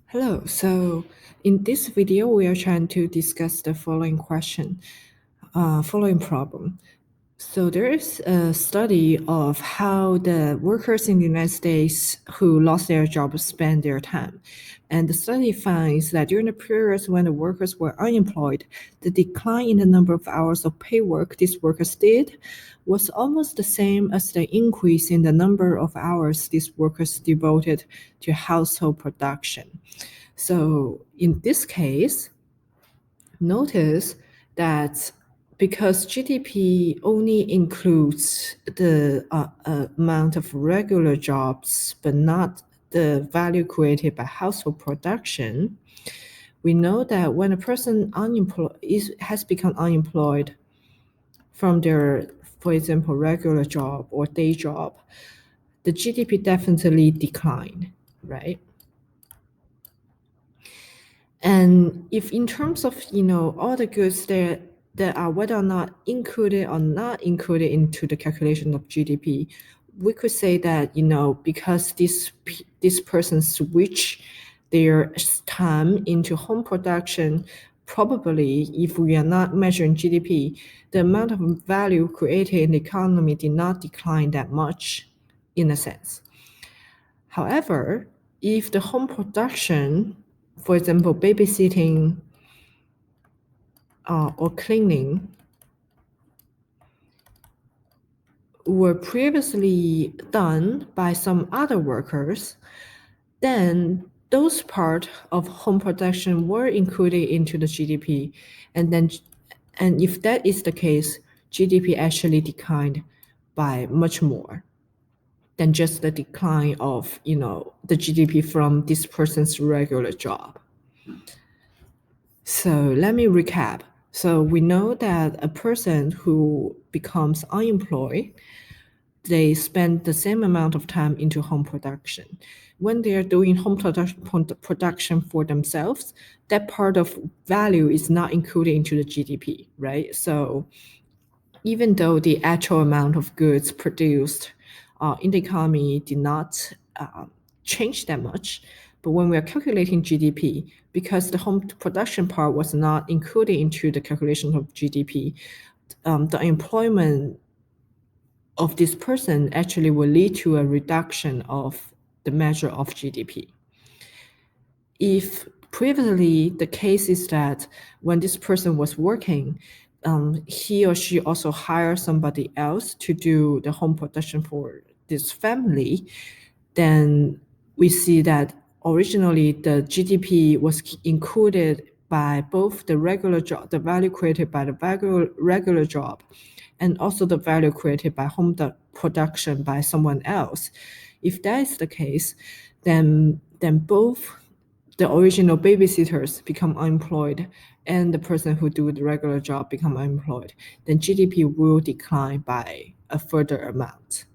Hello, so in this video, we are trying to discuss the following problem. So there is a study of how the workers in the United States who lost their jobs spend their time. And the study finds that during the periods when the workers were unemployed, the decline in the number of hours of paid work these workers did was almost the same as the increase in the number of hours these workers devoted to household production. So in this case, notice that because GDP only includes the amount of regular jobs, but not the value created by household production, we know that when a person has become unemployed from their, for example, regular job or day job, the GDP definitely declined, right? And if in terms of, all the goods that are whether or not included or not included into the calculation of GDP, we could say that, because this person switch their time into home production, probably if we are not measuring GDP, the amount of value created in the economy did not decline that much in a sense. However, if the home production, for example, babysitting or cleaning, were previously done by some other workers, then those part of home production were included into the GDP. And if that is the case, GDP actually declined by much more than just the decline of, the GDP from this person's regular job. So let me recap. So we know that a person who becomes unemployed, they spend the same amount of time into home production. When they are doing home production for themselves, that part of value is not included into the GDP, right? So even though the actual amount of goods produced in the economy did not change that much, but when we are calculating GDP, because the home production part was not included into the calculation of GDP, the employment of this person actually will lead to a reduction of the measure of GDP. If previously the case is that when this person was working, he or she also hired somebody else to do the home production for this family, then we see that originally the GDP was included by both the regular job, the value created by the regular job, and also the value created by home production by someone else. If that is the case, then both the original babysitters become unemployed and the person who do the regular job become unemployed, then GDP will decline by a further amount.